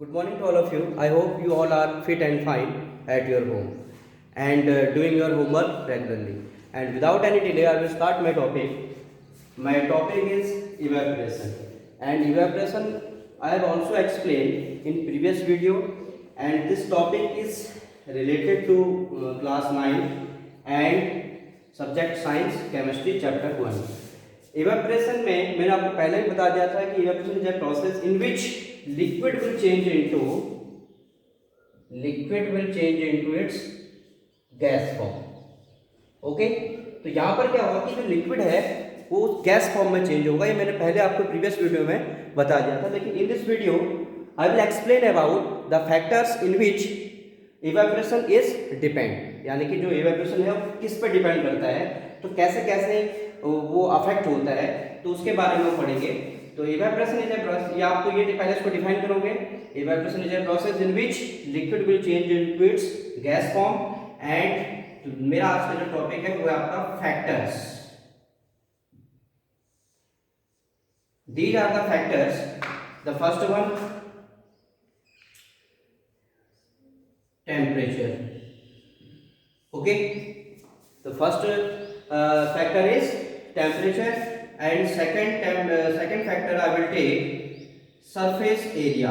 Good morning to all of you. I hope you all are fit and fine at your home and doing your homework regularly. And without any delay, I will start my topic. My topic is evaporation. And evaporation I have also explained in previous video, and this topic is related to class 9 and subject science chemistry chapter 1. Evaporation में मैंने आपको पहले ही बता दिया था कि evaporation is a process in which liquid will change into its gas form. Okay, तो यहाँ पर क्या होगा कि जो लिक्विड है वो गैस फॉर्म में चेंज होगा। ये मैंने पहले आपको प्रीवियस वीडियो में बता दिया था, लेकिन in this video I will explain about the factors in which evaporation is depend, यानी कि जो इवेपोरेशन है वो किस पर डिपेंड करता है, तो कैसे कैसे वो अफेक्ट होता है, तो उसके बारे में पढ़ेंगे। तो इवेपोरेशन इज ए प्रोसेस, ये आपको ये पहले इसको डिफाइन करोगे। Evaporation is a process in which liquid will change into its gas form. And मेरा आज का जो टॉपिक है वो है आपका factors. These are the factors. The first one temperature. Okay, the first factor is temperature, and second factor I will take surface area.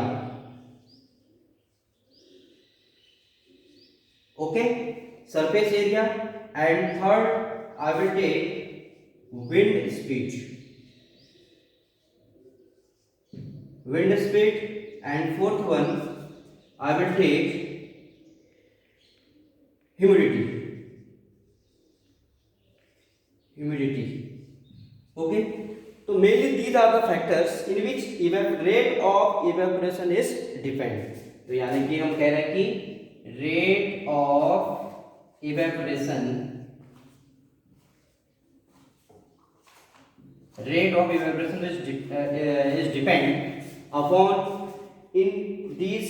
Okay, surface area. And third I will take wind speed. And fourth one I will take humidity. Okay, so mainly these are the factors in which rate of evaporation is depend. तो यानी कि हम कह रहे हैं कि rate of evaporation is depend upon in these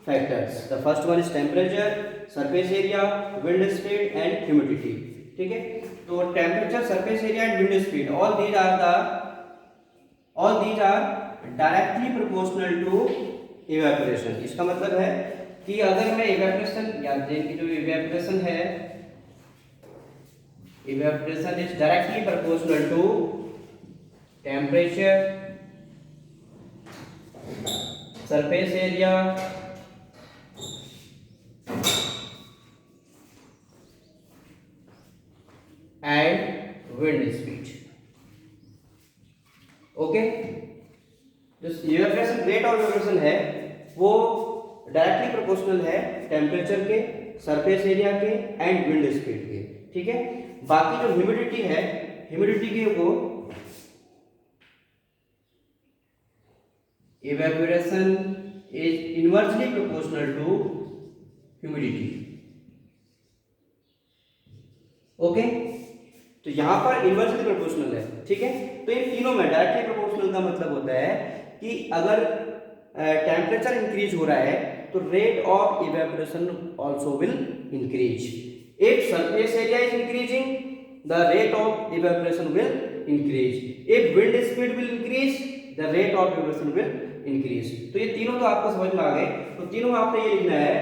factors. The first one is temperature, surface area, wind speed and humidity. ठीक है, तो temperature, surface area and wind speed, all these are directly proportional to evaporation. इसका मतलब है कि अगर मैं evaporation या जो इवेपोरेशन है, evaporation is directly proportional to temperature, surface area and wind speed. Okay, जो इवेपोरेशन रेट ऑफ इवेपोरेशन है वो डायरेक्टली प्रोपोर्शनल है टेम्परेचर के, सरफेस एरिया के एंड विंड स्पीड के। ठीक है, बाकी जो ह्यूमिडिटी है, ह्यूमिडिटी के वो evaporation is inversely proportional to humidity. Okay, तो यहां पर इनवर्सली प्रोपोर्शनल है। ठीक है, तो इन तीनों में डायरेक्टली प्रोपोर्शनल का मतलब होता है कि अगर टेम्परेचर इंक्रीज हो रहा है तो rate of evaporation also will increase. If surface area is increasing, the rate of evaporation will increase. If wind speed will increase, the rate of evaporation will increase. तो ये तीनों तो आपको समझ में आ गए। तो तीनों में आपने ये लिखना है,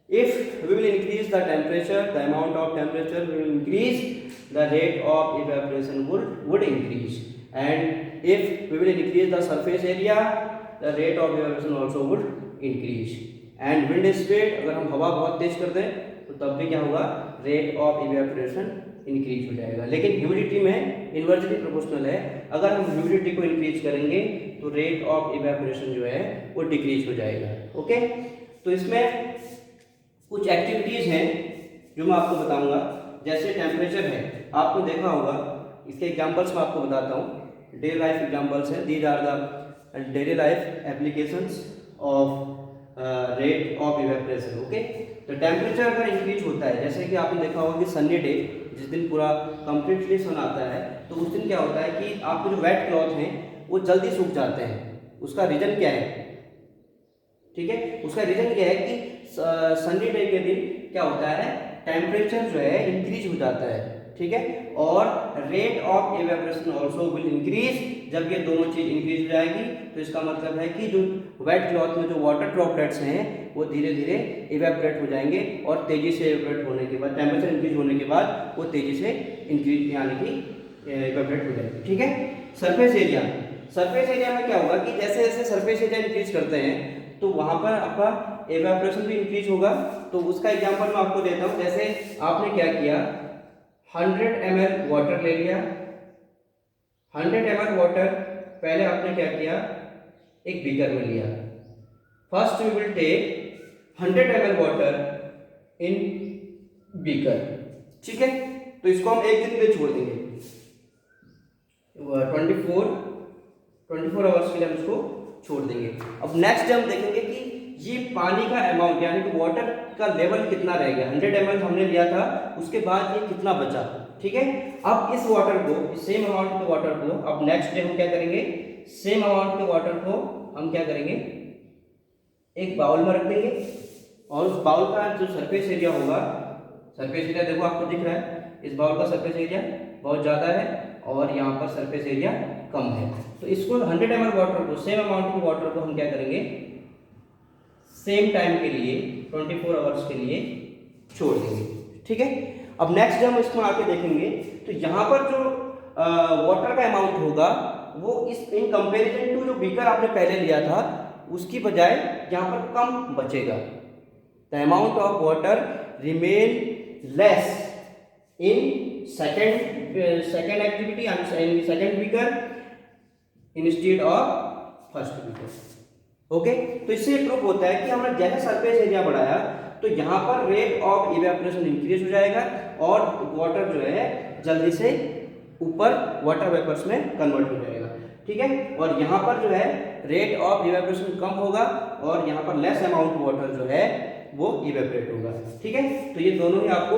if we will increase the temperature, the amount of temperature will increase, the rate of evaporation would increase. And if we will increase the surface area, the rate of evaporation also would increase. And wind speed, अगर हम हवा बहुत तेज कर दें तो तब भी क्या होगा, रेट ऑफ इवेपोरेशन इंक्रीज हो जाएगा। लेकिन ह्यूमिडिटी में इनवर्सली प्रोपोर्शनल है, अगर हम ह्यूमिडिटी को इंक्रीज करेंगे तो रेट ऑफ इवेपोरेशन जो है वो डिक्रीज हो जाएगा। ओके, तो इसमें कुछ एक्टिविटीज हैं जो मैं आपको बताऊंगा। जैसे टेम्परेचर है, आपको देखा होगा, इसके एग्जांपल्स मैं आपको बताता हूँ। डेली लाइफ एग्जांपल्स हैं। These are the daily life applications of rate of evaporation. Okay, तो टेम्परेचर अगर इंक्रीज होता है, जैसे कि आपने देखा होगा कि सन्नी डे, जिस दिन पूरा कंप्लीटली सन आता है, तो उस दिन क्या होता है कि आपके जो वेट क्लॉथ हैं वो जल्दी सूख जाते हैं। उसका रीजन क्या है? ठीक है, उसका रीजन क्या है कि सन्नी डे के दिन क्या होता है, टेम्परेचर जो है इंक्रीज हो जाता है। ठीक है, और rate of evaporation also will increase. जब ये दोनों चीज इंक्रीज हो जाएगी तो इसका मतलब है कि जो वेट क्लॉथ में जो वाटर ड्रॉपलेट्स हैं वो धीरे धीरे इवेपोरेट हो जाएंगे और तेज़ी से इवेपोरेट होने के बाद, टेम्परेचर इंक्रीज होने के बाद वो तेज़ी से इंक्रीज यानी कि इवेपोरेट हो जाएगी। ठीक है। सरफेस एरिया, सरफेस एरिया में क्या होगा कि जैसे जैसे सरफेस एरिया इंक्रीज करते हैं तो वहाँ पर आपका इवेपोरेशन भी इंक्रीज होगा। तो उसका एग्जांपल मैं आपको देता हूँ। जैसे आपने क्या किया, 100 ml वाटर ले लिया। 100 ml वाटर पहले आपने क्या किया, एक बीकर में लिया। First we will take 100 ml water in beaker. ठीक है। तो इसको हम एक दिन के लिए छोड़ देंगे, 24 आवर्स के लिए हम इसको छोड़ देंगे। अब नेक्स्ट हम देखेंगे कि ये पानी का अमाउंट यानी कि वाटर का लेवल कितना रह गया। 100 ml हमने लिया था, उसके बाद ये कितना बचा। ठीक है। अब इस वाटर को, सेम अमाउंट के वाटर को, अब नेक्स्ट डे हम क्या करेंगे, सेम अमाउंट के वाटर को हम क्या करेंगे, एक बाउल में रख देंगे और उस बाउल का जो सरफेस एरिया होगा, सरफेस एरिया देखो आपको दिख रहा है, इस बाउल का सरफेस एरिया बहुत ज़्यादा है और यहाँ पर सरफेस एरिया कम है। तो इसको 100 ml वाटर को, सेम अमाउंट के वाटर को हम क्या करेंगे, सेम टाइम के लिए 24 आवर्स के लिए छोड़ देंगे। ठीक है। अब नेक्स्ट हम इसमें आके देखेंगे तो यहाँ पर जो वाटर का अमाउंट होगा वो इस इन कंपैरिजन टू जो बीकर आपने पहले लिया था उसकी बजाय यहाँ पर कम बचेगा। The amount of water remain less in second activity in second beaker instead of first beaker. Okay. तो इससे प्रूफ होता है कि हमने जैसे सरफेस एरिया बढ़ाया तो यहाँ पर रेट ऑफ इवेपोरेशन इंक्रीज हो जाएगा और वाटर जो है जल्दी से ऊपर वाटर वेपर्स में कन्वर्ट हो जाएगा। ठीक है। और यहाँ पर जो है रेट ऑफ इवेपोरेशन कम होगा और यहाँ पर लेस अमाउंट वाटर जो है वो इवेपोरेट होगा। ठीक है। तो ये दोनों ही आपको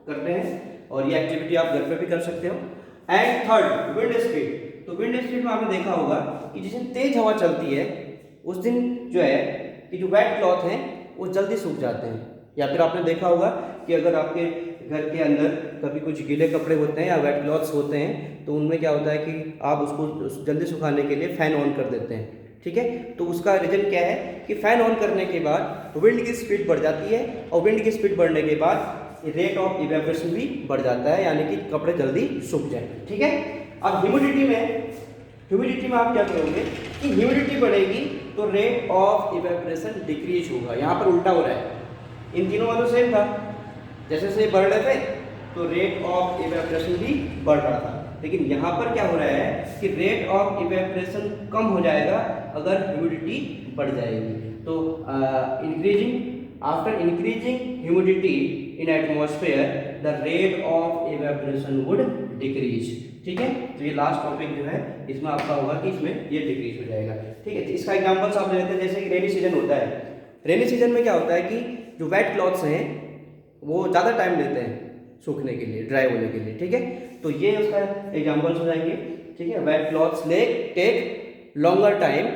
करते हैं और ये एक्टिविटी आप घर पे भी कर सकते हो। And third, wind speed. तो विंड स्पीड में आपने देखा होगा कि जिस दिन तेज हवा चलती है उस दिन जो है कि जो वेट क्लॉथ हैं वो जल्दी सूख जाते हैं। या फिर आपने देखा होगा कि अगर आपके घर के अंदर कभी कुछ गीले कपड़े होते हैं या वेट क्लॉथ्स होते हैं तो उनमें क्या होता है कि आप उसको जल्दी सुखाने के लिए फ़ैन ऑन कर देते हैं। ठीक है। तो उसका रीज़न क्या है कि फ़ैन ऑन करने के बाद विंड की स्पीड बढ़ जाती है और विंड की स्पीड बढ़ने के बाद रेट ऑफ इवेपोरेशन भी बढ़ जाता है यानी कि कपड़े जल्दी सूख जाए। ठीक है। अब ह्यूमिडिटी में आप क्या करोगे कि ह्यूमिडिटी बढ़ेगी तो रेट ऑफ इवेपोरेशन डिक्रीज होगा। यहाँ पर उल्टा हो रहा है, इन तीनों वालों सेम था, जैसे जैसे बढ़ रहे थे तो रेट ऑफ इवेपोरेशन भी बढ़ रहा था। लेकिन यहाँ पर क्या हो रहा है कि रेट ऑफ इवेपोरेशन कम हो जाएगा अगर ह्यूमिडिटी बढ़ जाएगी। तो after increasing humidity in atmosphere the rate of evaporation would decrease. ठीक है। तो ये लास्ट टॉपिक जो है इसमें आपका होगा कि इसमें ये डिक्रीज हो जाएगा। ठीक है। इसका एग्जांपल्स आप लेते हैं, जैसे कि रेनी सीजन होता है। रेनी सीजन में क्या होता है कि जो वेट क्लॉथ्स हैं वो ज़्यादा टाइम लेते हैं सूखने के लिए, ड्राई होने के लिए। ठीक है। तो ये उसका एग्जांपल्स हो जाएंगे। ठीक है। Wet clothes take longer time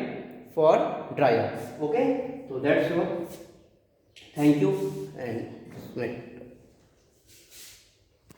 for dry up. Okay. तो that's all. Thank you and